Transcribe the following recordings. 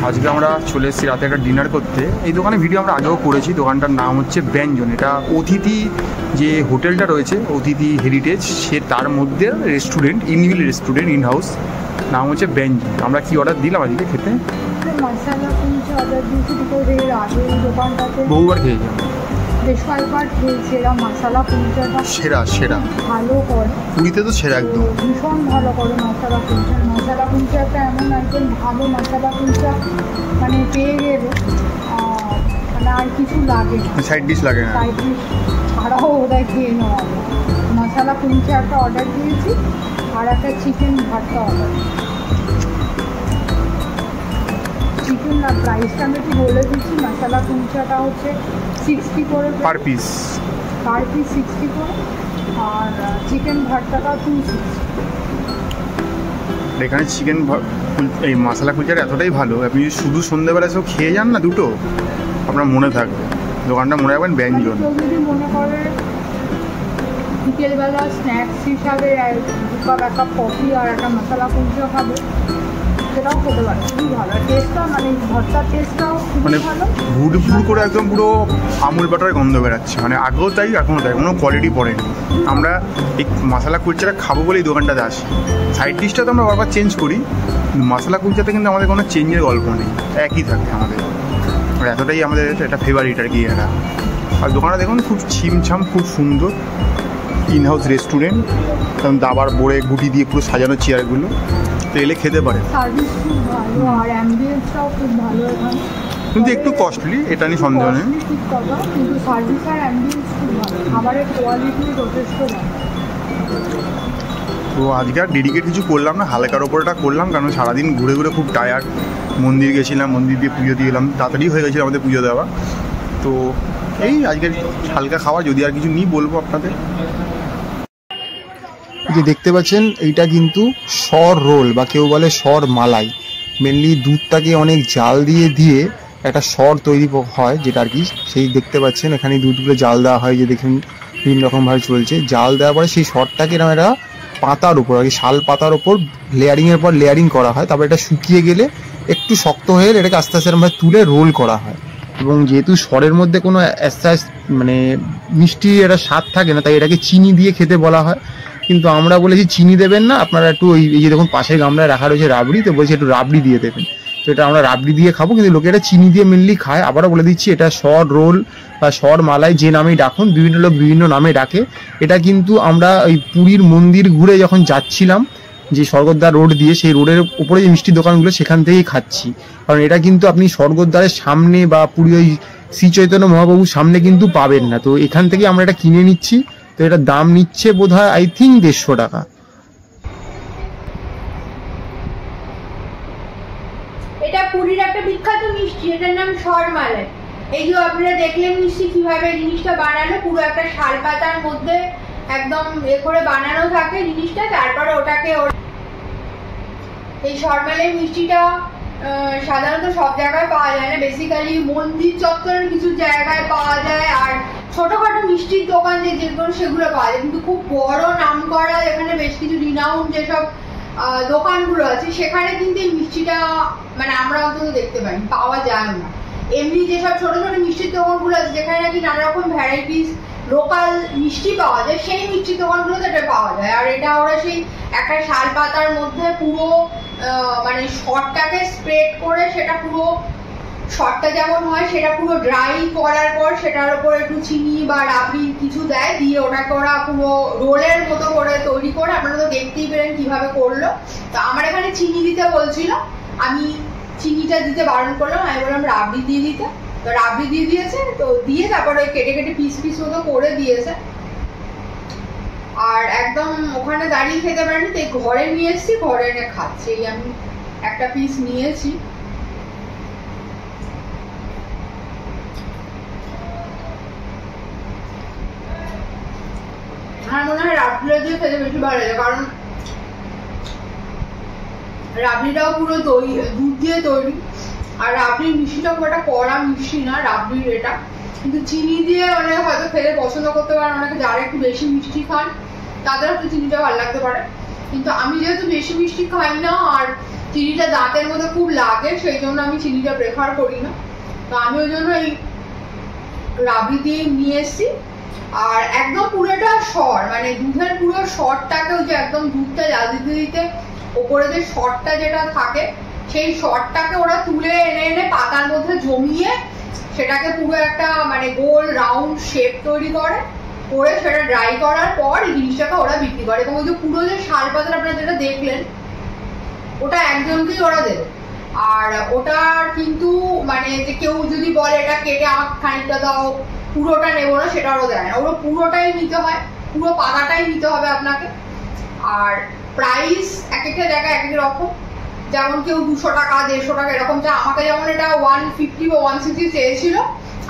আজকে আমরা চলে এসেছি রাতে একটা ডিনার করতে। এই দোকানে ভিডিও আমরা আগেও করেছি। দোকানটার নাম হচ্ছে ব্যঞ্জন। এটা অতিথি যে হোটেলটা রয়েছে অতিথি হেরিটেজ, সে তার মধ্যে রেস্টুরেন্ট, ইনভিল রেস্টুরেন্ট ইন হাউস, নাম হচ্ছে ব্যঞ্জন। আমরা কি অর্ডার দিলাম আজকে খেতে? মশলা কুলচা অর্ডার দিয়েছি। এর আগে এই দোকানটাতে বহুবার খেয়েছি আমরা, বেশ কয়েকবার খেয়েছি। এরা মশলা কুলচাটা সেরা ভালো করে, পুরীতে তো সেরা, একদম ভীষণ ভালো করে মশলা কুলচা। মশলা কুলচা একটা এমন একদম ভালো মশলা কুলচা মানে পেয়ে গেলে মানে আর কিছু লাগে না, সাইড ডিশ লাগে না, সাইড ডিশ ছাড়াও ওদের খেয়ে নেওয়া। মশলা কুলচা একটা অর্ডার দিয়েছি আর একটা চিকেন ভর্তা অর্ডার। চিকেন না, প্রাইসটা আমি একটু বলে দিচ্ছি। মশলা কুলচাটা হচ্ছে 60 করে পার পিস 60 করে, আর চিকেন ভর্তাটা 260। এখানে চিকেন এই মশলা কুলচাটা এতটাই ভালো, আপনি যদি শুধু সন্ধ্যেবেলা সব খেয়ে যান না দুটো, আপনার মনে থাকবে। দোকানটা মনে রাখবেন ব্যঞ্জন। যদি মনে করে বিকেলবেলা স্ন্যাক্স হিসাবে 2 কাপ 1 কাপ কফি আর একটা মশলা কুলচা খাবে, সেটাও খেতে পারে। খুবই ভালো টেস্টটা, মানে ভর্তার টেস্টটাও মানে ভালো। ভুড় করে একদম পুরো আমুল বাটারের গন্ধ বেরাচ্ছে, মানে আগেও তাই এখনও তাই, কোনো কোয়ালিটি পড়েনি। আমরা এই মশলা কুলচাটা খাবো বলে এই দোকানটাতে আসি। সাইড ডিশটা তো আমরা বারবার চেঞ্জ করি, কিন্তু মশলা কুলচাতে কিন্তু আমাদের কোনো চেঞ্জের গল্প নেই, একই থাকে আমাদের। আর এতটাই আমাদের এটা ফেভারিট আর কি এটা। আর দোকানটা দেখুন খুব ছিমছাম, খুব সুন্দর ইন হাউস রেস্টুরেন্ট, কারণ দাবার বোড়ে গুটি দিয়ে পুরো সাজানো চেয়ারগুলো, তো এলে খেতে পারে। সার্ভিস খুব ভালো আর অ্যাম্বিয়েন্সটাও খুব ভালো এখানে, কিন্তু একটু কস্টলি, এটা নিয়ে সন্দেহ নেই, ঠিক কথা, কিন্তু সার্ভিস আর অ্যাম্বিয়েন্স খুব ভালো, খাবারের কোয়ালিটি যথেষ্ট ভালো। তো আজকে আর ডেডিকেট কিছু করলাম না, হালকার ওপরটা করলাম, কারণ সারাদিন ঘুরে ঘুরে খুব টায়ার্ড। মন্দির গেছিলাম, মন্দির দিয়ে পুজো দিয়ে এলাম, তাড়াতাড়ি হয়ে গেছিলো আমাদের পুজো দেওয়া। তো এই আজকে হালকা খাওয়া, যদি আর কিছু নিই বলবো আপনাদের। যে দেখতে পাচ্ছেন এইটা কিন্তু সর রোল বা কেউ বলে সর মালাই। মেনলি দুধটাকে অনেক জাল দিয়ে একটা সর তৈরি হয়, যেটা আর কি সেই দেখতে পাচ্ছেন এখানে দুধগুলো জাল দেওয়া হয়, যে দেখুন বিভিন্ন রকমভাবে চলছে। জাল দেওয়ার পরে সেই সরটাকে এরকম একটা পাতার উপর আর কি, শাল পাতার উপর লেয়ারিংয়ের পর লেয়ারিং করা হয়। তারপর এটা শুকিয়ে গেলে একটু শক্ত হয়ে গেলে এটাকে আস্তে আস্তে এরকমভাবে তুলে রোল করা হয়। এবং যেহেতু সরের মধ্যে কোনো মানে মিষ্টি একটা স্বাদ থাকে না, তাই এটাকে চিনি দিয়ে খেতে বলা হয়। কিন্তু আমরা বলেছি চিনি দেবেন না, আপনারা একটু এই যে দেখুন পাশের গামলায় রাখা রয়েছে রাবড়ি, তো বলছি একটু রাবড়ি দিয়ে দেবেন। তো এটা আমরা রাবড়ি দিয়ে খাবো, কিন্তু লোকে এটা চিনি দিয়ে মেনলি খায়। আবারও বলে দিচ্ছি, এটা সর রোল বা সর মালাই যে নামেই ডাকুন, বিভিন্ন লোক বিভিন্ন নামে ডাকে। এটা কিন্তু আমরা ওই পুরীর মন্দির ঘুরে যখন যাচ্ছিলাম যে স্বর্গদ্বার রোড দিয়ে, সেই রোডের উপরে যে মিষ্টি দোকানগুলো সেখান থেকেই খাচ্ছি। কারণ এটা কিন্তু আপনি স্বর্গদ্বারের সামনে বা পুরী ওই শ্রী চৈতন্য মহাপ্রভুর সামনে কিন্তু পাবেন না। তো এখান থেকে আমরা এটা কিনে নিচ্ছি। তো এটা দাম নিচ্ছে বোধহয় আই থিঙ্ক 150 টাকা। এটা পুরীর একটা বিখ্যাত মিষ্টি, এটার নাম সরমালাই। এই যে আপনারা দেখলেন মিষ্টি কিভাবে জিনিসটা বানালো, পুরো একটা শাল পাতার মধ্যে একদম এ করে বানানো থাকে জিনিসটা। তারপরে ওটাকে এই সরমালাই মিষ্টিটা সাধারণত সব জায়গায় পাওয়া যায় না, বেসিক্যালি মন্দির চত্বরের কিছু জায়গায় পাওয়া যায়, আর ছোটখাটো মিষ্টির দোকান যেগুলো সেগুলো পাওয়া যায়। কিন্তু খুব বড় নাম করা এখানে বেশ কিছু রিনাউন্ড যেসব দোকানগুলো আছে, সেখানে কিন্তু এই মিষ্টিটা মানে আমরা অন্তত দেখতে পাই, পাওয়া যায় না। এমনি যেসব ছোট ছোট মিষ্টির দোকানগুলো আছে যেখানে নাকি নানা রকম ভ্যারাইটিস লোকাল মিষ্টি পাওয়া যায়, সেই মিষ্টির দোকানগুলোতে এটা পাওয়া যায়। আর এটা ওরা সেই একটা শাল পাতার মধ্যে পুরো মানে শর্টটাকে স্প্রেড করে, সেটা পুরো শর্টটা যেমন হয় সেটা পুরো ড্রাই করার পর সেটার উপর একটু চিনি বা রাবড়ি কিছু দেয়, দিয়ে ওটাকে ওরা পুরো রোলের মতো করে তৈরি করে, আপনারা তো দেখতেই পেলেন কিভাবে করলো। তো আমার এখানে চিনি দিতে বলছিল, আমি চিনিটা দিতে বারণ করলাম, আমি বললাম রাবড়ি দিয়ে দিতে। তো রাবড়ি দিয়ে দিয়েছে, তো দিয়ে তারপরে কেটে কেটে পিস পিস মতো করে দিয়েছে। আর একদম ওখানে দাঁড়িয়ে খেতে পারিনি, তাই ঘরে নিয়ে এসেছি, ঘরে এনে খাচ্ছি। এই আমি একটা পিস নিয়েছি। আমার মনে হয় রাবড়িটা দিয়ে খেতে বেশি ভালো লাগে, কারণ রাবড়িটাও পুরো দুধ দিয়ে তৈরি, আর রাবড়ির মিষ্টিটা খুব একটা কড়া মিষ্টি না রাবড়ির এটা। কিন্তু চিনি দিয়ে অনেকে হয়তো খেতে পছন্দ করতে পারেন, অনেকে যারা একটু বেশি মিষ্টি খান তাদের একটু চিনিটা ভালো লাগতে পারে। কিন্তু আমি যেহেতু বেশি মিষ্টি খাই না, আর চিনিটা দাঁতের মধ্যে খুব লাগে, সেই জন্য আমি চিনিটা প্রেফার করি না। তো আমি ওই জন্য এই রাবড়ি দিয়ে নিয়ে এসছি। আর একদম পুরোটা সর, মানে দুধের পুরো সরটাকেও যে একদম দুধটা জাল দিতে দিতে ওপরে যে সরটা যেটা থাকে সেই সরটাকে ওরা তুলে এনে এনে পাতার মধ্যে জমিয়ে সেটাকে পুরো একটা মানে গোল রাউন্ড শেপ তৈরি করে সেটা ড্রাই করার পর এই জিনিসটাকে ওরা বিক্রি করে। এবং ওই যে পুরো যে শাল পাতাটা আপনারা যেটা দেখলেন ওটা একজনকেই ওরা দেবে। আর ওটার কিন্তু মানে যে কেউ যদি বলে এটা কেটে আমাকে খানিকটা দাও, পুরোটা নেবো না, সেটা ওরা দেয় না, ওরা পুরোটাই নিতে হয়, পুরো পাতাটাই নিতে হবে আপনাকে। আর প্রাইস এক একটা জায়গায় এক এক রকম, যেমন কেউ 200 টাকা 150 টাকা এরকম চায়, আমাকে যেমন এটা 150 বা 160 চেয়েছিল,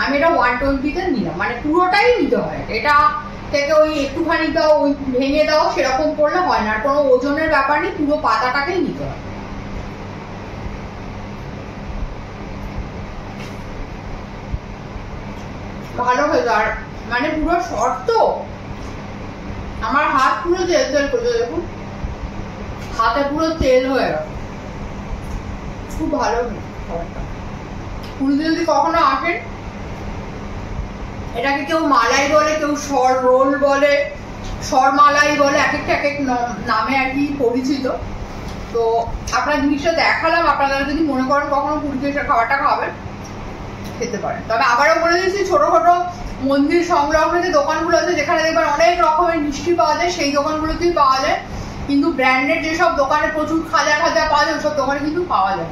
আমি এটা 120-তে নিলাম। মানে পুরোটাই নিতে হয়, এটা থেকে ওই একটুখানি দাও ওই ভেঙে দাও সেরকম করলে হয় না, আর কোনো ওজনের ব্যাপার নেই, পুরো পাতাটাকেই নিতে হয়। ভালো হয়ে যায়, মানে পুরো শর্ট তো আমার হাত পুরো তেল তেল করছে, দেখুন হাতে পুরো তেল হয়ে গেল, খুব ভালো খাবারটা। পুরীতে যদি কখনো আসেন, এটাকে কেউ মালাই বলে, কেউ সর রোল বলে, সর মালাই বলে, এক একটা এক এক নামে আর কি পরিচিত। তো আপনার জিনিসটা দেখালাম, আপনারা যদি মনে করেন কখনো পুরীতে এসে খাবারটা খাবেন খেতে পারেন। তবে আবারও বলে দিচ্ছি, ছোট ছোট মন্দির সংলগ্ন যে দোকানগুলো আছে যেখানে দেখবেন অনেক রকমের মিষ্টি পাওয়া যায়, সেই দোকানগুলোতেই পাওয়া যায়, কিন্তু ব্র্যান্ডেড যেসব দোকানে প্রচুর খাজা খাজা পাওয়া যায় ওসব দোকানে কিন্তু পাওয়া যায়।